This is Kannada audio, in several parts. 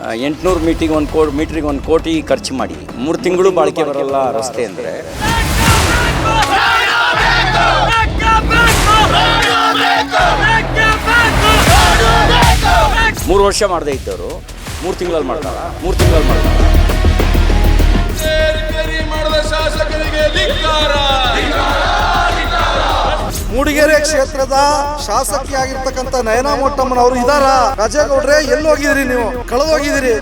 800 ಮೀಟ್ರಿಗೆ 1 ಕೋಟಿ ಖರ್ಚು ಮಾಡಿ 3 ತಿಂಗಳು ಬಾಳಿಕೆ ಬರಲ್ಲ ರಸ್ತೆ ಅಂದರೆ 3 ವರ್ಷ ಮಾಡದೇ ಇದ್ದವರು 3 ತಿಂಗಳಲ್ಲಿ ಮಾಡ್ತಾರೆ. ಮೂಡಿಗೆರೆ ಕ್ಷೇತ್ರದ ಶಾಸಕಿಯಾಗಿರ್ತಕ್ಕಂಥ ನಯನಾ ಮೊಟ್ಟಮ್ಮನವರು ಇದಾರ. ರಾಜೇಗೌಡ್ರೆ ಎಲ್ಲಿ ಹೋಗಿದ್ರಿ ನೀವು? ಕಳೆದೋಗಿದ್ದೀರಿ.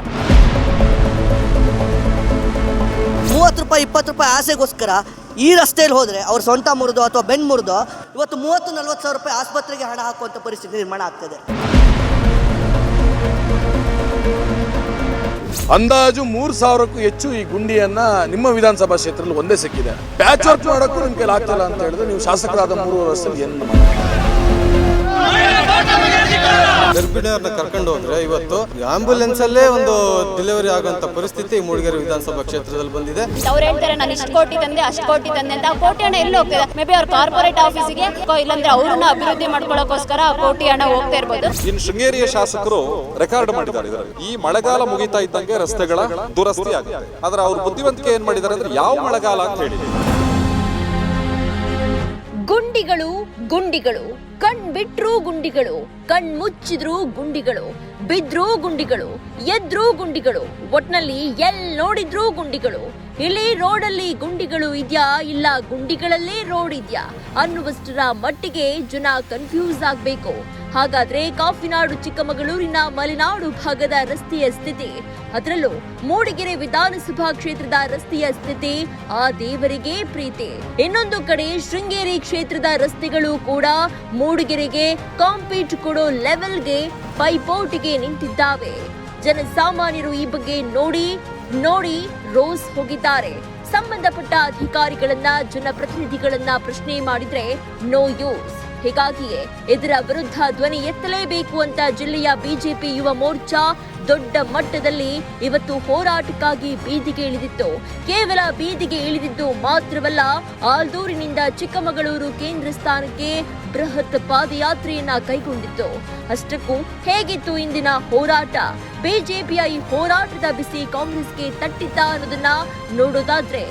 30 ರೂಪಾಯಿ 20 ರೂಪಾಯಿ ಆಸೆಗೋಸ್ಕರ ಈ ರಸ್ತೆಯಲ್ಲಿ ಹೋದರೆ ಅವ್ರ ಸೊಂಟ ಮುರಿದು ಅಥವಾ ಬೆನ್ನು ಮುರಿದು ಇವತ್ತು 30-40 ಸಾವಿರ ರೂಪಾಯಿ ಆಸ್ಪತ್ರೆಗೆ ಹಣ ಹಾಕುವಂಥ ಪರಿಸ್ಥಿತಿ ನಿರ್ಮಾಣ ಆಗ್ತದೆ. ಅಂದಾಜು 3,000ಕ್ಕೂ ಹೆಚ್ಚು ಈ ಗುಂಡಿಯನ್ನ ನಿಮ್ಮ ವಿಧಾನಸಭಾ ಕ್ಷೇತ್ರದಲ್ಲಿ ಒಂದೇ ಸಿಕ್ಕಿದೆ. ಪ್ಯಾಚ್ ವರ್ಕ್ ಮಾಡೋಕ್ಕೂ ನಿಮ್ ಕೈಲಿ ಆಗ್ತಿಲ್ಲ ಅಂತ ಹೇಳಿದ್ರೆ ನೀವು ಶಾಸಕರಾದ 3 ವರ್ಷದಲ್ಲಿ ಏನು ಗರ್ಭಿಣಿಯವ್ರನ್ನ ಕರ್ಕೊಂಡು ಹೋದ್ರೆ ಇವತ್ತು ಆಂಬ್ಯುಲೆನ್ಸ್ ಅಲ್ಲೇ ಒಂದು ಡೆಲಿವರಿ ಆಗುವಂತ ಪರಿಸ್ಥಿತಿ ಮೂಡಿಗೆರೆ ವಿಧಾನಸಭಾ ಕ್ಷೇತ್ರದಲ್ಲಿ ಬಂದಿದೆ. ಅವ್ರು ಹೇಳ್ತಾರೆ ನಾನು ಇಷ್ಟು ಕೋಟಿ ತಂದೆ ಅಷ್ಟು ಕೋಟಿ ತಂದೆ ಅಂತ. ಆ ಕೋಟಿ ಹಣ ಎಲ್ಲಿ ಹೋಗ್ತದೆ? ಮೇ ಬಿ ಅವ್ರ ಕಾರ್ಪೊರೇಟ್ ಆಫೀಸಿಗೆ, ಇಲ್ಲಾಂದ್ರೆ ಅವ್ರನ್ನ ಅಭಿವೃದ್ಧಿ ಮಾಡ್ಕೊಳ್ಳೋಕೋಸ್ಕರ ಆ ಕೋಟಿ ಹಣ ಹೋಗ್ತಾ ಇರ್ಬೋದು. ಇನ್ನು ಶೃಂಗೇರಿಯ ಶಾಸಕರು ರೆಕಾರ್ಡ್ ಮಾಡಿದ್ದಾರೆ ಇದರಲ್ಲಿ. ಈ ಮಳೆಗಾಲ ಮುಗಿತಾ ಇದ್ದಂಗೆ ರಸ್ತೆಗಳ ದುರಸ್ತಿ ಆಗುತ್ತೆ. ಆದ್ರೆ ಅವ್ರ ಬುದ್ಧಿವಂತಿಕೆ ಏನ್ ಮಾಡಿದ್ದಾರೆ ಅಂದ್ರೆ ಯಾವ ಮಳೆಗಾಲ ಅಂತ ಹೇಳಿ ಗುಂಡಿಗಳು ಕಣ್ ಬಿಟ್ರೂ ಗುಂಡಿಗಳು, ಕಣ್ ಮುಚ್ಚಿದ್ರೂ ಗುಂಡಿಗಳು, ಬಿದ್ರೂ ಗುಂಡಿಗಳು, ಎದ್ರೂ ಗುಂಡಿಗಳು, ಒಟ್ನಲ್ಲಿ ಎಲ್ ನೋಡಿದ್ರೂ ಗುಂಡಿಗಳು. ಇಲ್ಲಿ ರೋಡಲ್ಲಿ ಗುಂಡಿಗಳು ಇದ್ಯಾ ಇಲ್ಲ ಗುಂಡಿಗಳಲ್ಲೇ ರೋಡ್ ಇದ್ಯಾ ಅನ್ನುವಷ್ಟರ ಮಟ್ಟಿಗೆ ಜನ ಕನ್ಫ್ಯೂಸ್ ಆಗ್ಬೇಕು. ಹಾಗಾದ್ರೆ ಕಾಫಿನಾಡು ಚಿಕ್ಕಮಗಳೂರಿನ ಮಲೆನಾಡು ಭಾಗದ ರಸ್ತೆಯ ಸ್ಥಿತಿ, ಅದರಲ್ಲೂ ಮೂಡಿಗೆರೆ ವಿಧಾನಸಭಾ ಕ್ಷೇತ್ರದ ರಸ್ತೆಯ ಸ್ಥಿತಿ ಆ ದೇವರಿಗೆ ಪ್ರೀತಿ. ಇನ್ನೊಂದು ಕಡೆ ಶೃಂಗೇರಿ ಕ್ಷೇತ್ರದ ರಸ್ತೆಗಳು ಕೂಡ ಮೂಡಿಗೆರೆಗೆ ಕಾಂಪೀಟ್ ಕೊಡೋ ಲೆವೆಲ್ಗೆ ಪೈಪೋಟಿಗೆ ನಿಂತಿದ್ದಾವೆ. ಜನಸಾಮಾನ್ಯರು ಈ ಬಗ್ಗೆ ನೋಡಿ ರೋಸ್ ಹೋಗಿದ್ದಾರೆ. ಸಂಬಂಧಪಟ್ಟ ಅಧಿಕಾರಿಗಳನ್ನ ಜನಪ್ರತಿನಿಧಿಗಳನ್ನ ಪ್ರಶ್ನೆ ಮಾಡಿದ್ರೆ ನೋ ಯೂಸ್. ಹೀಗಾಗಿಯೇ ಇದರ ವಿರುದ್ಧ ಧ್ವನಿ ಎತ್ತಲೇಬೇಕು ಅಂತ ಜಿಲ್ಲೆಯ ಬಿಜೆಪಿ ಯುವ ಮೋರ್ಚಾ ದೊಡ್ಡ ಮಟ್ಟದಲ್ಲಿ ಇವತ್ತು ಹೋರಾಟಕ್ಕಾಗಿ ಬೀದಿಗೆ ಇಳಿದಿತ್ತು. ಕೇವಲ ಬೀದಿಗೆ ಇಳಿದಿದ್ದು ಮಾತ್ರವಲ್ಲ, ಆಲ್ದೂರಿನಿಂದ ಚಿಕ್ಕಮಗಳೂರು ಕೇಂದ್ರ ಸ್ಥಾನಕ್ಕೆ ಬೃಹತ್ ಪಾದಯಾತ್ರೆಯನ್ನ ಕೈಗೊಂಡಿತ್ತು. ಅಷ್ಟಕ್ಕೂ ಹೇಗಿತ್ತು ಇಂದಿನ ಹೋರಾಟ? ಬಿಜೆಪಿಯ ಈ ಹೋರಾಟದ ಬಿಸಿ ಕಾಂಗ್ರೆಸ್ಗೆ ತಟ್ಟಿದ್ದ ಅನ್ನೋದನ್ನ ನೋಡೋದಾದ್ರೆ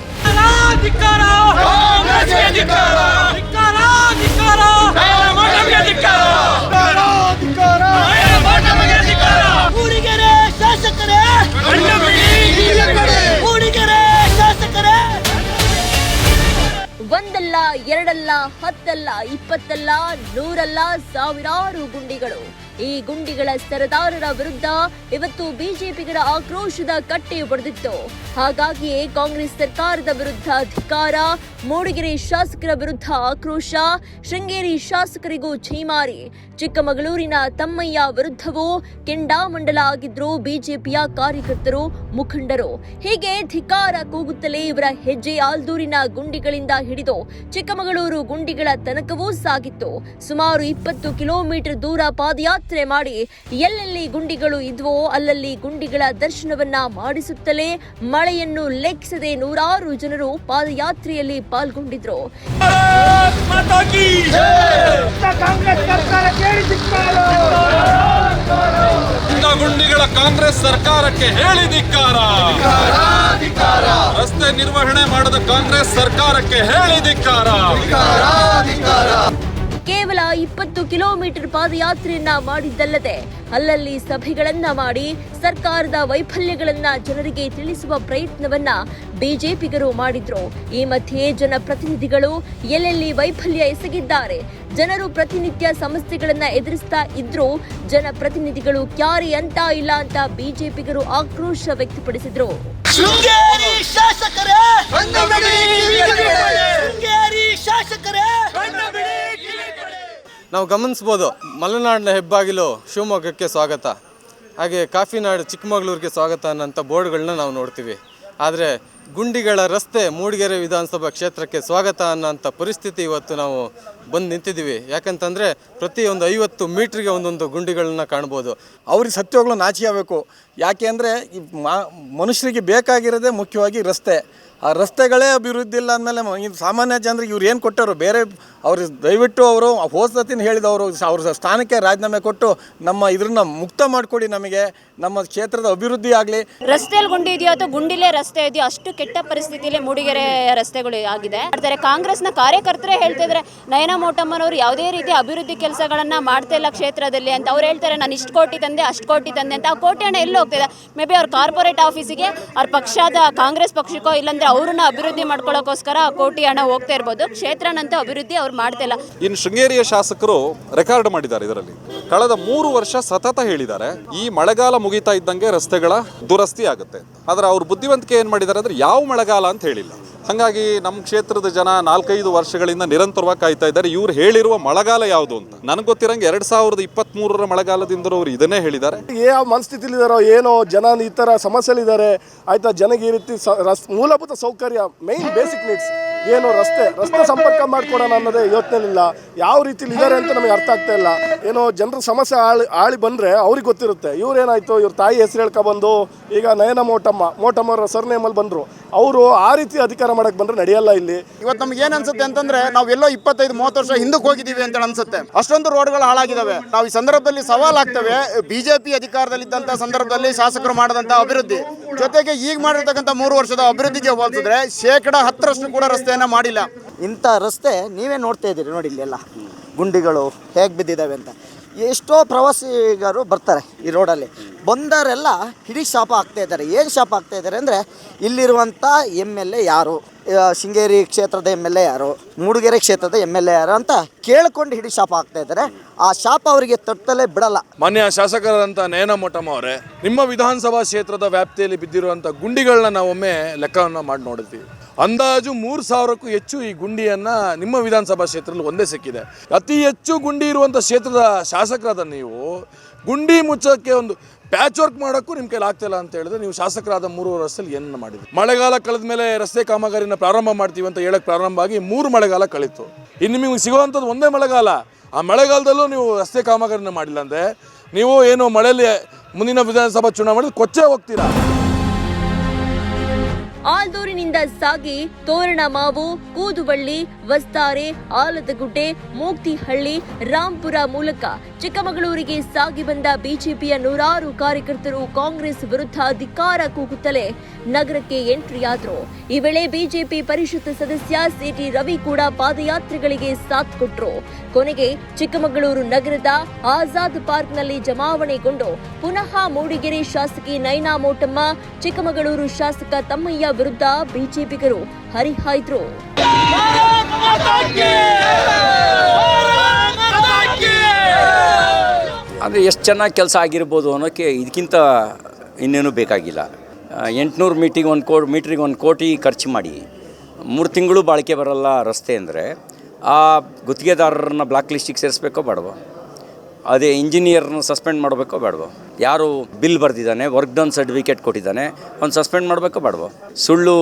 ಒಂದಲ್ಲ ಎರಡಲ್ಲ 10 ಅಲ್ಲ 20 ಅಲ್ಲ 100 ಅಲ್ಲ ಸಾವಿರಾರು ಗುಂಡಿಗಳು. ಈ ಗುಂಡಿಗಳ ಸರದಾರರ ವಿರುದ್ಧ ಇವತ್ತು ಬಿಜೆಪಿಗರ ಆಕ್ರೋಶದ ಕಟ್ಟೆ ಬಡಿದಿತ್ತು. ಹಾಗಾಗಿಯೇ ಕಾಂಗ್ರೆಸ್ ಸರ್ಕಾರದ ವಿರುದ್ಧ ಧಿಕ್ಕಾರ, ಮೂಡಿಗೆರೆ ಶಾಸಕರ ವಿರುದ್ಧ ಆಕ್ರೋಶ, ಶೃಂಗೇರಿ ಶಾಸಕರಿಗೂ ಛೀಮಾರಿ, ಚಿಕ್ಕಮಗಳೂರಿನ ತಮ್ಮಯ್ಯ ವಿರುದ್ಧವೂ ಕೆಂಡಾಮಂಡಲ ಆಗಿದ್ರು ಬಿಜೆಪಿಯ ಕಾರ್ಯಕರ್ತರು, ಮುಖಂಡರು. ಹೀಗೆ ಧಿಕ್ಕಾರ ಕೂಗುತ್ತಲೇ ಇವರ ಹೆಜ್ಜೆ ಆಲ್ದೂರಿನ ಗುಂಡಿಗಳಿಂದ ಹಿಡಿದು ಚಿಕ್ಕಮಗಳೂರು ಗುಂಡಿಗಳ ತನಕವೂ ಸಾಗಿತ್ತು. ಸುಮಾರು 20 ಕಿಲೋಮೀಟರ್ ದೂರ ಪಾದಯಾತ್ರೆ ಮಾಡಿ ಎಲ್ಲೆಲ್ಲಿ ಗುಂಡಿಗಳು ಇದ್ವೋ ಅಲ್ಲಲ್ಲಿ ಗುಂಡಿಗಳ ದರ್ಶನವನ್ನ ಮಾಡಿಸುತ್ತಲೇ ಮಳೆಯನ್ನು ಲೆಕ್ಕಿಸದೆ ನೂರಾರು ಜನರು ಪಾದಯಾತ್ರೆಯಲ್ಲಿ ಪಾಲ್ಗೊಂಡಿದ್ರು. ಗುಂಡಿಗಳ ಕಾಂಗ್ರೆಸ್ ಸರ್ಕಾರಕ್ಕೆ ಹೇಳಿ ಧಿಕ್ಕಾರ. ರಸ್ತೆ ನಿರ್ವಹಣೆ ಮಾಡದ ಕಾಂಗ್ರೆಸ್ ಸರ್ಕಾರಕ್ಕೆ ಹೇಳಿ ಧಿಕ್ಕಾರ. ಕೇವಲ 20 ಕಿಲೋಮೀಟರ್ ಪಾದಯಾತ್ರೆಯನ್ನ ಮಾಡಿದ್ದಲ್ಲದೆ ಅಲ್ಲಲ್ಲಿ ಸಭೆಗಳನ್ನ ಮಾಡಿ ಸರ್ಕಾರದ ವೈಫಲ್ಯಗಳನ್ನ ಜನರಿಗೆ ತಿಳಿಸುವ ಪ್ರಯತ್ನವನ್ನ ಬಿಜೆಪಿಗರು ಮಾಡಿದ್ರು. ಈ ಮಧ್ಯೆ ಜನಪ್ರತಿನಿಧಿಗಳು ಎಲ್ಲೆಲ್ಲಿ ವೈಫಲ್ಯ ಎಸಗಿದ್ದಾರೆ, ಜನರು ಪ್ರತಿನಿತ್ಯ ಸಮಸ್ಯೆಗಳನ್ನ ಎದುರಿಸ್ತಾ ಇದ್ರು, ಜನಪ್ರತಿನಿಧಿಗಳು ಕ್ಯಾರಿ ಅಂತ ಇಲ್ಲ ಅಂತ ಬಿಜೆಪಿಗರು ಆಕ್ರೋಶ ವ್ಯಕ್ತಪಡಿಸಿದ್ರು. ನಾವು ಗಮನಿಸ್ಬೋದು, ಮಲೆನಾಡಿನ ಹೆಬ್ಬಾಗಿಲು ಶಿವಮೊಗ್ಗಕ್ಕೆ ಸ್ವಾಗತ, ಹಾಗೆ ಕಾಫಿನಾಡು ಚಿಕ್ಕಮಗಳೂರಿಗೆ ಸ್ವಾಗತ ಅನ್ನೋಂಥ ಬೋರ್ಡ್ಗಳನ್ನ ನಾವು ನೋಡ್ತೀವಿ. ಆದರೆ ಗುಂಡಿಗಳ ರಸ್ತೆ ಮೂಡಿಗೆರೆ ವಿಧಾನಸಭಾ ಕ್ಷೇತ್ರಕ್ಕೆ ಸ್ವಾಗತ ಅನ್ನೋಂಥ ಪರಿಸ್ಥಿತಿ ಇವತ್ತು ನಾವು ಬಂದು ನಿಂತಿದ್ದೀವಿ. ಯಾಕಂತಂದರೆ ಪ್ರತಿಯೊಂದು 50 ಮೀಟ್ರಿಗೆ ಒಂದೊಂದು ಗುಂಡಿಗಳನ್ನ ಕಾಣ್ಬೋದು. ಅವ್ರಿಗೆ ಸತ್ಯವಾಗ್ಲೂ ನಾಚಿ ಆಗಬೇಕು. ಯಾಕೆ ಅಂದರೆ ಮನುಷ್ಯರಿಗೆ ಬೇಕಾಗಿರೋದೇ ಮುಖ್ಯವಾಗಿ ರಸ್ತೆ. ಆ ರಸ್ತೆಗಳೇ ಅಭಿವೃದ್ಧಿ ಇಲ್ಲ ಅಂದಮೇಲೆ ಇದು ಸಾಮಾನ್ಯ ಜನರಿಗೆ ಇವ್ರು ಏನು ಕೊಟ್ಟರು ಬೇರೆ ಅವರು ದಯವಿಟ್ಟು ಅವರು ಹೋಸತಿನ ಹೇಳಿದವರು ಅವ್ರ ಸ್ಥಾನಕ್ಕೆ ರಾಜೀನಾಮೆ ಕೊಟ್ಟು ನಮ್ಮ ಇದನ್ನ ಮುಕ್ತ ಮಾಡಿಕೊಡಿ, ನಮಗೆ ನಮ್ಮ ಕ್ಷೇತ್ರದ ಅಭಿವೃದ್ಧಿ ಆಗಲಿ. ರಸ್ತೆಯಲ್ಲಿ ಗುಂಡಿ ಇದೆಯೋ ಅಥವಾ ಗುಂಡಿಲೇ ರಸ್ತೆ ಇದೆಯೋ ಅಷ್ಟು ಕೆಟ್ಟ ಪರಿಸ್ಥಿತಿಯಲ್ಲಿ ಮೂಡಿಗೆರೆ ರಸ್ತೆಗಳು ಆಗಿದೆ. ಕಾಂಗ್ರೆಸ್ನ ಕಾರ್ಯಕರ್ತರೇ ಹೇಳ್ತಾ ಇದ್ದಾರೆ ನಯನಾ ಮೋಟಮ್ಮನವರು ಯಾವುದೇ ರೀತಿ ಅಭಿವೃದ್ಧಿ ಕೆಲಸಗಳನ್ನ ಮಾಡ್ತಾ ಇಲ್ಲ ಕ್ಷೇತ್ರದಲ್ಲಿ ಅಂತ. ಅವ್ರು ಹೇಳ್ತಾರೆ ನಾನು ಇಷ್ಟು ಕೋಟಿ ತಂದೆ ಅಷ್ಟು ಕೋಟಿ ತಂದೆ ಅಂತ. ಆ ಕೋಟಿ ಹಣ ಎಲ್ಲಿ ಹೋಗ್ತಿದೆ? ಮೇ ಬಿ ಅವ್ರ ಕಾರ್ಪೊರೇಟ್ ಆಫೀಸಿಗೆ ಅವ್ರ ಪಕ್ಷದ ಕಾಂಗ್ರೆಸ್ ಪಕ್ಷಕ್ಕೋ ಇಲ್ಲಾಂದ್ರೆ ಅವ್ರನ್ನ ಅಭಿವೃದ್ಧಿ ಮಾಡ್ಕೊಳ್ಳೋಕ್ಕೋಸ್ಕರ ಆ ಕೋಟಿ ಹಣ ಹೋಗ್ತಾ ಇರ್ಬೋದು. ಕ್ಷೇತ್ರನಂತೂ ಅಭಿವೃದ್ಧಿ ಅವ್ರು ಮಾಡ್ತಾ ಇಲ್ಲ. ಇನ್ನು ಶೃಂಗೇರಿಯ ಶಾಸಕರು ರೆಕಾರ್ಡ್ ಮಾಡಿದ್ದಾರೆ ಇದರಲ್ಲಿ. ಕಳೆದ 3 ವರ್ಷ ಸತತ ಹೇಳಿದ್ದಾರೆ ಈ ಮಳೆಗಾಲ ಮುಗಿತಾ ಇದ್ದಂಗೆ ರಸ್ತೆಗಳ ದುರಸ್ತಿ ಆಗುತ್ತೆ. ಆದರೆ ಅವ್ರ ಬುದ್ಧಿವಂತಿಕೆ ಏನು ಮಾಡಿದ್ದಾರೆ ಅಂದರೆ ಯಾವ ಮಳೆಗಾಲ ಅಂತ ಹೇಳಿಲ್ಲ. ಹಾಗಾಗಿ ನಮ್ಮ ಕ್ಷೇತ್ರದ ಜನ 4-5 ವರ್ಷಗಳಿಂದ ನಿರಂತರವಾಗಿ ಕಾಯ್ತಾ ಇದ್ದಾರೆ ಇವ್ರು ಹೇಳಿರುವ ಮಳೆಗಾಲ ಯಾವುದು ಅಂತ. ನನಗೆ ಗೊತ್ತಿರಂಗೆ 2023ರ ಮಳೆಗಾಲದಿಂದಲೂ ಅವರು ಇದನ್ನೇ ಹೇಳಿದ್ದಾರೆ. ಯಾವ ಮನಸ್ಥಿತಿಲಿದ್ದಾರೋ ಏನೋ ಜನ ಈ ಥರ ಸಮಸ್ಯೆಲಿದ್ದಾರೆ ಆಯಿತಾ. ಜನಗೆ ಈ ರೀತಿ ಮೂಲಭೂತ ಸೌಕರ್ಯ ಮೇಯ್ನ್ ಬೇಸಿಕ್ ನೀಡ್ಸ್ ಏನು ರಸ್ತೆ ಸಂಪರ್ಕ ಮಾಡಿಕೊಡೋಣ ಅನ್ನೋದೇ ಯೋಚನೆಲಿಲ್ಲ. ಯಾವ ರೀತಿಲಿ ಇದ್ದಾರೆ ಅಂತ ನಮಗೆ ಅರ್ಥ ಆಗ್ತಾ ಇಲ್ಲ. ಏನೋ ಜನರ ಸಮಸ್ಯೆ ಆಳಿ ಬಂದರೆ ಅವ್ರಿಗೆ ಗೊತ್ತಿರುತ್ತೆ. ಇವ್ರೇನಾಯಿತು ಇವ್ರ ತಾಯಿ ಹೆಸರು ಹೇಳ್ಕೊಬಂದು ಈಗ ನಯನಾ ಮೋಟಮ್ಮರ ಸರ್ನೇಮಲ್ಲಿ ಬಂದರು. ಅವರು ಆ ರೀತಿ ಅಧಿಕಾರ ಮಾಡಕ್ಕೆ ಬಂದರೆ ನಡೆಯಲ್ಲ ಇಲ್ಲಿ. ಇವತ್ತು ನಮ್ಗೆ ಏನು ಅನ್ಸುತ್ತೆ ಅಂತಂದ್ರೆ ನಾವೆಲ್ಲೋ 25-30 ವರ್ಷ ಹಿಂದಕ್ಕೆ ಹೋಗಿದ್ದೀವಿ ಅಂತ ಅನ್ಸುತ್ತೆ. ಅಷ್ಟೊಂದು ರೋಡ್ಗಳು ಹಾಳಾಗಿದ್ದಾವೆ. ನಾವು ಈ ಸಂದರ್ಭದಲ್ಲಿ ಸವಾಲಾಗ್ತವೆ. ಬಿಜೆಪಿ ಅಧಿಕಾರದಲ್ಲಿದ್ದಂಥ ಸಂದರ್ಭದಲ್ಲಿ ಶಾಸಕರು ಮಾಡಿದಂಥ ಅಭಿವೃದ್ಧಿ ಜೊತೆಗೆ ಈಗ ಮಾಡಿರ್ತಕ್ಕಂಥ 3 ವರ್ಷದ ಅಭಿವೃದ್ಧಿಗೆ ಹೋಲಿಸಿದ್ರೆ 10% ಕೂಡ ರಸ್ತೆಯನ್ನು ಮಾಡಿಲ್ಲ. ಇಂಥ ರಸ್ತೆ ನೀವೇ ನೋಡ್ತಾ ಇದ್ದೀರಿ ನೋಡಿ, ಇಲ್ಲೆಲ್ಲ ಗುಂಡಿಗಳು ಹೇಗೆ ಬಿದ್ದಿದ್ದಾವೆ ಅಂತ. ಎಷ್ಟೋ ಪ್ರವಾಸಿಗರು ಬರ್ತಾರೆ ಈ ರೋಡಲ್ಲಿ. ಬಂದವರೆಲ್ಲ ಹಿಡಿ ಶಾಪ ಆಗ್ತಾ ಇದ್ದಾರೆ. ಏನು ಶಾಪ ಆಗ್ತಾ ಇದ್ದಾರೆ ಅಂದರೆ ಇಲ್ಲಿರುವಂಥ MLA ಯಾರು, ಶೃಂಗೇರಿ ಕ್ಷೇತ್ರದ MLA ಯಾರು, ಮೂಡಿಗೆರೆ ಕ್ಷೇತ್ರದ MLA ಯಾರು ಅಂತ ಕೇಳಿಕೊಂಡು ಹಿಡಿ ಶಾಪ ಆಗ್ತಾ ಇದ್ದಾರೆ. ಆ ಶಾಪ ಅವರಿಗೆ ತಟ್ಟಲೇ ಬಿಡಲ್ಲ. ಮಾನ್ಯ ಶಾಸಕರಾದಂಥ ನಯನಾ ಮೋಟಮ್ಮ ಅವರೇ, ನಿಮ್ಮ ವಿಧಾನಸಭಾ ಕ್ಷೇತ್ರದ ವ್ಯಾಪ್ತಿಯಲ್ಲಿ ಬಿದ್ದಿರುವಂಥ ಗುಂಡಿಗಳನ್ನ ನಾವೊಮ್ಮೆ ಲೆಕ್ಕವನ್ನು ಮಾಡಿ ನೋಡಿದ್ವಿ. ಅಂದಾಜು 3000ಕ್ಕೂ ಹೆಚ್ಚು ಈ ಗುಂಡಿಯನ್ನು ನಿಮ್ಮ ವಿಧಾನಸಭಾ ಕ್ಷೇತ್ರದಲ್ಲಿ ಒಂದೇ ಸಿಕ್ಕಿದೆ. ಅತಿ ಹೆಚ್ಚು ಗುಂಡಿ ಇರುವಂಥ ಕ್ಷೇತ್ರದ ಶಾಸಕರಾದ ನೀವು ಗುಂಡಿ ಮುಚ್ಚೋಕ್ಕೆ ಒಂದು ಪ್ಯಾಚ್ ವರ್ಕ್ ಮಾಡೋಕ್ಕೂ ನಿಮ್ಮ ಕೈಲಿ ಆಗ್ತಿಲ್ಲ ಅಂತ ಹೇಳಿದ್ರೆ ನೀವು ಶಾಸಕರಾದ 3 ವರ್ಷದಲ್ಲಿ ಏನು ಮಾಡಿದ್ರಿ? ಮಳೆಗಾಲ ಕಳೆದ ಮೇಲೆ ರಸ್ತೆ ಕಾಮಗಾರಿನ ಪ್ರಾರಂಭ ಮಾಡ್ತೀವಿ ಅಂತ ಹೇಳಕ್ಕೆ ಪ್ರಾರಂಭ ಆಗಿ 3 ಮಳೆಗಾಲ ಕಳೀತು. ಇನ್ನು ನಿಮಗೆ ಸಿಗುವಂಥದ್ದು ಒಂದೇ ಮಳೆಗಾಲ. ಆ ಮಳೆಗಾಲದಲ್ಲೂ ನೀವು ರಸ್ತೆ ಕಾಮಗಾರಿನ ಮಾಡಿಲ್ಲ ಅಂದರೆ ನೀವು ಏನು ಮಳೆಯಲ್ಲಿ ಮುಂದಿನ ವಿಧಾನಸಭಾ ಚುನಾವಣೆಯಲ್ಲಿ ಕೊಚ್ಚೆ ಹೋಗ್ತೀರಾ. ಆಲ್ದೂರಿನಿಂದ ಸಾಗಿ ತೋರಣಮಾವು, ಕೂದುಬಳ್ಳಿ, ವಸ್ತಾರೆ, ಆಲದಗುಡ್ಡೆ, ಮೂಕ್ತಿಹಳ್ಳಿ, ರಾಂಪುರ ಮೂಲಕ ಚಿಕ್ಕಮಗಳೂರಿಗೆ ಸಾಗಿ ಬಂದ ಬಿಜೆಪಿಯ 100 ಕಾರ್ಯಕರ್ತರು ಕಾಂಗ್ರೆಸ್ ವಿರುದ್ಧ ಧಿಕ್ಕಾರ ಕೂಗುತ್ತಲೇ ನಗರಕ್ಕೆ ಎಂಟ್ರಿಯಾದರು. ಈ ವೇಳೆ ಬಿಜೆಪಿ ಪರಿಷತ್ ಸದಸ್ಯ CT ರವಿ ಕೂಡ ಪಾದಯಾತ್ರೆಗಳಿಗೆ ಸಾಥ್ ಕೊಟ್ಟರು. ಕೊನೆಗೆ ಚಿಕ್ಕಮಗಳೂರು ನಗರದ ಆಜಾದ್ ಪಾರ್ಕ್ನಲ್ಲಿ ಜಮಾವಣೆಗೊಂಡು ಪುನಃ ಮೂಡಿಗೆರೆ ಶಾಸಕಿ ನಯನಾ ಮೋಟಮ್ಮ, ಚಿಕ್ಕಮಗಳೂರು ಶಾಸಕ ತಮ್ಮಯ್ಯ ವಿರುದ್ಧ ಬಿಜೆಪಿಗರು ಹರಿಹಾಯ್ದ್ರು. ಅಂದರೆ ಎಷ್ಟು ಚೆನ್ನಾಗಿ ಕೆಲಸ ಆಗಿರ್ಬೋದು ಅನ್ನೋಕ್ಕೆ ಇದಕ್ಕಿಂತ ಇನ್ನೇನು ಬೇಕಾಗಿಲ್ಲ. 800 ಮೀಟ್ರಿಗೆ 1 ಕೋಟಿ ಖರ್ಚು ಮಾಡಿ 3 ತಿಂಗಳು ಬಾಳಿಕೆ ಬರಲ್ಲ ರಸ್ತೆ ಅಂದರೆ ಆ ಗುತ್ತಿಗೆದಾರರನ್ನ ಬ್ಲಾಕ್ ಲಿಸ್ಟಿಗೆ ಸೇರಿಸ್ಬೇಕೋ ಬೇಡವೋ? ಅದೇ ಇಂಜಿನಿಯರ್ನ ಸಸ್ಪೆಂಡ್ ಮಾಡಬೇಕೋ ಬೇಡವೋ? ಯಾರು ಬಿಲ್ ಬರೆದಿದ್ದಾನೆ, ವರ್ಕ್ ಡನ್ ಸರ್ಟಿಫಿಕೇಟ್ ಕೊಟ್ಟಿದ್ದಾನೆ, ಅವ್ನು ಸಸ್ಪೆಂಡ್ ಮಾಡಬೇಕೋ ಬೇಡವೋ? ಸುಳ್ಳು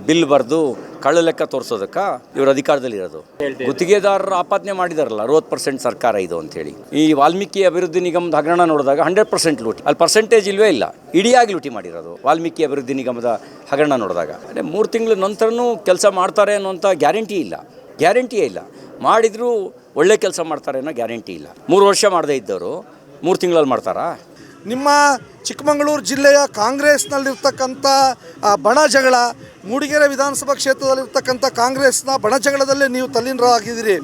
ಬಿಲ್ ಬರೆದು ಕಳ್ಳ ಲೆಕ್ಕ ತೋರಿಸೋದಕ್ಕೆ ಇವ್ರ ಅಧಿಕಾರದಲ್ಲಿರೋದು. ಗುತ್ತಿಗೆದಾರರು ಆಪಾದನೆ ಮಾಡಿದಾರಲ್ಲ 60% ಸರ್ಕಾರ ಇದು ಅಂಥೇಳಿ. ಈ ವಾಲ್ಮೀಕಿ ಅಭಿವೃದ್ಧಿ ನಿಗಮದ ಹಗರಣ ನೋಡಿದಾಗ 100% ಲೂಟಿ. ಅಲ್ಲಿ ಪರ್ಸೆಂಟೇಜ್ ಇಲ್ವೇ ಇಲ್ಲ, ಇಡಿಯಾಗಿ ಲೂಟಿ ಮಾಡಿರೋದು ವಾಲ್ಮೀಕಿ ಅಭಿವೃದ್ಧಿ ನಿಗಮದ ಹಗರಣ ನೋಡಿದಾಗ. 3 ತಿಂಗಳ ನಂತರನೂ ಕೆಲಸ ಮಾಡ್ತಾರೆ ಅನ್ನೋಂಥ ಗ್ಯಾರಂಟಿಯೇ ಇಲ್ಲ. ಮಾಡಿದರೂ ಒಳ್ಳೆ ಕೆಲಸ ಮಾಡ್ತಾರೆ ಅನ್ನೋ ಗ್ಯಾರಂಟಿ ಇಲ್ಲ. 3 ವರ್ಷ ಮಾಡದೇ ಇದ್ದವರು 3 ತಿಂಗಳಲ್ಲಿ ಮಾಡ್ತಾರಾ? ನಿಮ್ಮ ಚಿಕ್ಕಮಗಳೂರು ಜಿಲ್ಲೆಯ ಕಾಂಗ್ರೆಸ್ನಲ್ಲಿರ್ತಕ್ಕಂಥ ಬಣ ಜಗಳ, ಮೂಡಿಗೆರೆ ವಿಧಾನಸಭಾ ಕ್ಷೇತ್ರದಲ್ಲಿರ್ತಕ್ಕಂಥ ಕಾಂಗ್ರೆಸ್ನ ಬಣ ಜಗಳದಲ್ಲೇ ನೀವು ತಲ್ಲೀನರಾಗಿದ್ದೀರಿ.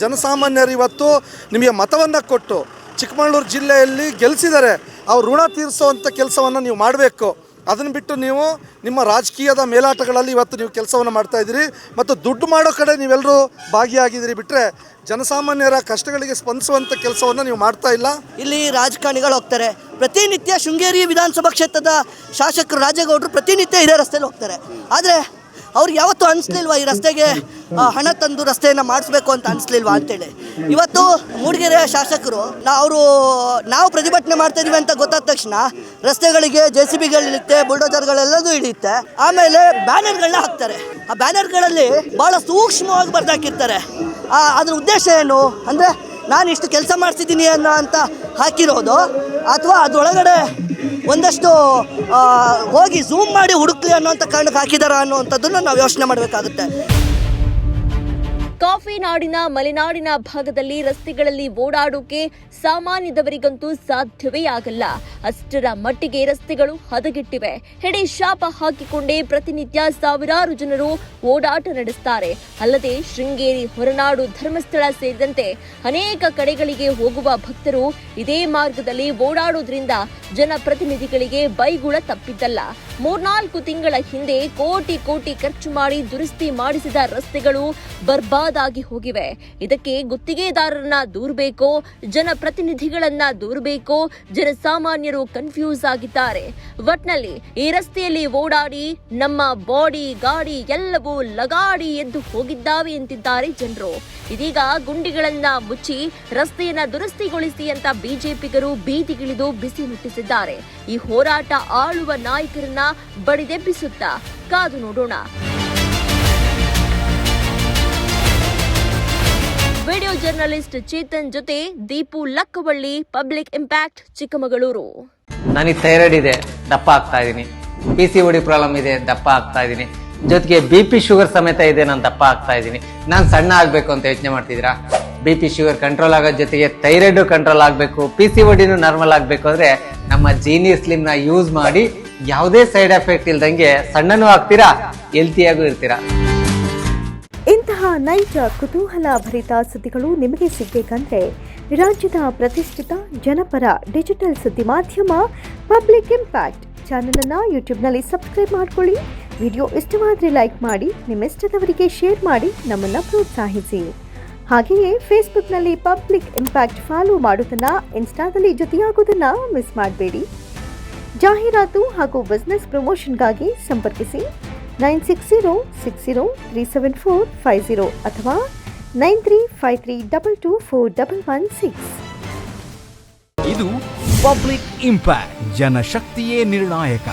ಜನಸಾಮಾನ್ಯರು ಇವತ್ತು ನಿಮಗೆ ಮತವನ್ನು ಕೊಟ್ಟು ಚಿಕ್ಕಮಗಳೂರು ಜಿಲ್ಲೆಯಲ್ಲಿ ಗೆಲ್ಲಿಸಿದ್ದಾರೆ. ಅವ್ರು ಋಣ ತೀರಿಸುವಂಥ ಕೆಲಸವನ್ನು ನೀವು ಮಾಡಬೇಕು. ಅದನ್ನು ಬಿಟ್ಟು ನೀವು ನಿಮ್ಮ ರಾಜಕೀಯದ ಮೇಲಾಟಗಳಲ್ಲಿ ಇವತ್ತು ನೀವು ಕೆಲಸವನ್ನು ಮಾಡ್ತಾಯಿದ್ದೀರಿ ಮತ್ತು ದುಡ್ಡು ಮಾಡೋ ಕಡೆ ನೀವೆಲ್ಲರೂ ಭಾಗಿಯಾಗಿದ್ದೀರಿ. ಬಿಟ್ಟರೆ ಜನಸಾಮಾನ್ಯರ ಕಷ್ಟಗಳಿಗೆ ಸ್ಪಂದಿಸುವಂಥ ಕೆಲಸವನ್ನು ನೀವು ಮಾಡ್ತಾ ಇಲ್ಲ. ಇಲ್ಲಿ ರಾಜಕಾರಣಿಗಳು ಹೋಗ್ತಾರೆ ಪ್ರತಿನಿತ್ಯ. ಶೃಂಗೇರಿ ವಿಧಾನಸಭಾ ಕ್ಷೇತ್ರದ ಶಾಸಕರು ರಾಜೇಗೌಡರು ಪ್ರತಿನಿತ್ಯ ಇದೇ ರಸ್ತೆಯಲ್ಲಿ ಹೋಗ್ತಾರೆ. ಆದರೆ ಅವ್ರಿಗೆ ಯಾವತ್ತೂ ಅನಿಸ್ಲಿಲ್ವಾ ಈ ರಸ್ತೆಗೆ ಹಣ ತಂದು ರಸ್ತೆಯನ್ನು ಮಾಡಿಸ್ಬೇಕು ಅಂತ ಅನಿಸ್ಲಿಲ್ವಾ ಅಂತೇಳಿ? ಇವತ್ತು ಮೂಡಿಗೆರೆಯ ಶಾಸಕರು ನಾವು ಪ್ರತಿಭಟನೆ ಮಾಡ್ತಾ ಇದೀವಿ ಅಂತ ಗೊತ್ತಾದ ತಕ್ಷಣ ರಸ್ತೆಗಳಿಗೆ JCBಗಳು ಇಳಿಯುತ್ತೆ, ಬುಲ್ಡೋಜರ್ಗಳೆಲ್ಲದೂ ಇಳಿಯುತ್ತೆ. ಆಮೇಲೆ ಬ್ಯಾನರ್ಗಳನ್ನ ಹಾಕ್ತಾರೆ. ಆ ಬ್ಯಾನರ್ಗಳಲ್ಲಿ ಭಾಳ ಸೂಕ್ಷ್ಮವಾಗಿ ಬರ್ದಾಕಿರ್ತಾರೆ. ಅದ್ರ ಉದ್ದೇಶ ಏನು ಅಂದರೆ ನಾನು ಇಷ್ಟು ಕೆಲಸ ಮಾಡ್ತಿದ್ದೀನಿ ಅನ್ನೋ ಅಂತ ಹಾಕಿರೋದು. ಅಥವಾ ಅದರೊಳಗಡೆ ಒಂದಷ್ಟು ಹೋಗಿ ಝೂಮ್ ಮಾಡಿ ಹುಡುಕ್ಲಿ ಅನ್ನೋಂಥ ಕಾರಣಕ್ಕೆ ಹಾಕಿದಾರ ಅನ್ನೋವಂಥದ್ದನ್ನು ನಾವು ಯೋಚನೆ ಮಾಡಬೇಕಾಗುತ್ತೆ. ಕಾಫಿ ನಾಡಿನ ಮಲೆನಾಡಿನ ಭಾಗದಲ್ಲಿ ರಸ್ತೆಗಳಲ್ಲಿ ಓಡಾಡೋಕೆ ಸಾಮಾನ್ಯದವರಿಗಂತೂ ಸಾಧ್ಯವೇ ಆಗಲ್ಲ. ಅಷ್ಟರ ಮಟ್ಟಿಗೆ ರಸ್ತೆಗಳು ಹದಗೆಟ್ಟಿವೆ. ಹೆಡೆ ಶಾಪ ಹಾಕಿಕೊಂಡೇ ಪ್ರತಿನಿತ್ಯ ಸಾವಿರಾರು ಜನರು ಓಡಾಟ ನಡೆಸ್ತಾರೆ. ಅಲ್ಲದೆ ಶೃಂಗೇರಿ, ಹೊರನಾಡು, ಧರ್ಮಸ್ಥಳ ಸೇರಿದಂತೆ ಅನೇಕ ಕಡೆಗಳಿಗೆ ಹೋಗುವ ಭಕ್ತರು ಇದೇ ಮಾರ್ಗದಲ್ಲಿ ಓಡಾಡೋದ್ರಿಂದ ಜನಪ್ರತಿನಿಧಿಗಳಿಗೆ ಬೈಗುಳ ತಪ್ಪಿದ್ದಲ್ಲ. 3-4 ತಿಂಗಳ ಹಿಂದೆ ಕೋಟಿ ಕೋಟಿ ಖರ್ಚು ಮಾಡಿ ದುರಸ್ತಿ ಮಾಡಿಸಿದ ರಸ್ತೆಗಳು ಬರ್ಬಾದಾಗಿ ಹೋಗಿವೆ. ಇದಕ್ಕೆ ಗುತ್ತಿಗೆದಾರರನ್ನ ದೂರಬೇಕೋ, ಜನಪ್ರತಿನಿಧಿಗಳನ್ನ ದೂರಬೇಕೋ, ಜನಸಾಮಾನ್ಯರು ಕನ್ಫ್ಯೂಸ್ ಆಗಿದ್ದಾರೆ. ಒಟ್ನಲ್ಲಿ ಈ ರಸ್ತೆಯಲ್ಲಿ ಓಡಾಡಿ ನಮ್ಮ ಬಾಡಿ ಗಾಡಿ ಎಲ್ಲವೂ ಲಗಾಡಿ ಎದ್ದು ಹೋಗಿದ್ದಾವೆ ಎಂತಿದ್ದಾರೆ ಜನರು. ಇದೀಗ ಗುಂಡಿಗಳನ್ನ ಮುಚ್ಚಿ ರಸ್ತೆಯನ್ನ ದುರಸ್ತಿಗೊಳಿಸಿ ಅಂತ ಬಿಜೆಪಿಗರು ಬೀದಿಗಿಳಿದು ಬಿಸಿ ಮುಟ್ಟಿಸಿದ್ದಾರೆ. ಈ ಹೋರಾಟ ಆಳುವ ನಾಯಕರನ್ನ ಬಡಿದೆಬ್ಬಿಸುತ್ತಾ? ಕಾದು ನೋಡೋಣ. ವಿಡಿಯೋ ಜರ್ನಲಿಸ್ಟ್ ಚೇತನ್ ಜೊತೆ ದೀಪು ಲಕ್ಕವಳ್ಳಿ, ಪಬ್ಲಿಕ್ ಇಂಪ್ಯಾಕ್ಟ್, ಚಿಕ್ಕಮಗಳೂರು. ನನಗೆ ಥೈರಾಯ್ಡ್ ಇದೆ, ದಪ್ಪ ಆಗ್ತಾ ಇದ್ದೀನಿ. PCOD ಪ್ರಾಬ್ಲಮ್ ಇದೆ, ದಪ್ಪ ಆಗ್ತಾ ಇದ್ದೀನಿ. ಜೊತೆಗೆ BP ಶುಗರ್ ಸಮೇತ ಇದೆ, ನಾನು ದಪ್ಪ ಆಗ್ತಾ ಇದ್ದೀನಿ. ನಾನು ಸಣ್ಣ ಆಗ್ಬೇಕು ಅಂತ ಯೋಚನೆ ಮಾಡ್ತಿದ್ದೀರಾ? BP ಶುಗರ್ ಕಂಟ್ರೋಲ್ ಆಗೋದ್ ಜೊತೆಗೆ ಥೈರಾಯ್ಡ್ ಕಂಟ್ರೋಲ್ ಆಗಬೇಕು, PCODನೂ ನಾರ್ಮಲ್ ಆಗಬೇಕು ಅಂದ್ರೆ ನಮ್ಮ ಜೀನಿಯರ್ ಸ್ಲಿಮ್ ನ ಯೂಸ್ ಮಾಡಿ ಯಾವುದೇ ಸೈಡ್ ಎಫೆಕ್ಟ್ ಇಲ್ದಂಗೆ ಸಣ್ಣನೂ ಆಗ್ತೀರಾ, ಹೆಲ್ತಿಯಾಗೂ ಇರ್ತೀರಾ. ಇಂತಹ ನೈಜ ಕುತೂಹಲ ಭರಿತ ಸುದ್ದಿಗಳು ನಿಮಗೆ ಸಿಗಬೇಕಂದ್ರೆ ರಾಜ್ಯದ ಪ್ರತಿಷ್ಠಿತ ಜನಪರ ಡಿಜಿಟಲ್ ಸುದ್ದಿ ಮಾಧ್ಯಮ ಪಬ್ಲಿಕ್ ಇಂಪ್ಯಾಕ್ಟ್ ಚಾನೆಲ್ ಅನ್ನು ಯೂಟ್ಯೂಬ್ನಲ್ಲಿ ಸಬ್ಸ್ಕ್ರೈಬ್ ಮಾಡ್ಕೊಳ್ಳಿ. ವಿಡಿಯೋ ಇಷ್ಟವಾದರೆ ಲೈಕ್ ಮಾಡಿ, ನಿಮ್ಮಿಷ್ಟದವರಿಗೆ ಶೇರ್ ಮಾಡಿ ನಮ್ಮನ್ನು ಪ್ರೋತ್ಸಾಹಿಸಿ. ಹಾಗೆಯೇ ಫೇಸ್ಬುಕ್ನಲ್ಲಿ ಪಬ್ಲಿಕ್ ಇಂಪ್ಯಾಕ್ಟ್ ಫಾಲೋ ಮಾಡೋದನ್ನು, ಇನ್ಸ್ಟಾದಲ್ಲಿ ಜೊತೆಯಾಗೋದನ್ನು ಮಿಸ್ ಮಾಡಬೇಡಿ. ಜಾಹೀರಾತು ಹಾಗೂ ಬಿಸ್ನೆಸ್ ಪ್ರಮೋಷನ್ಗಾಗಿ ಸಂಪರ್ಕಿಸಿ 9606037450 ಅಥವಾ 9353224116. ಇದು ಪಬ್ಲಿಕ್ ಇಂಪ್ಯಾಕ್ಟ್, ಜನಶಕ್ತಿಯೇ ನಿರ್ಣಾಯಕ.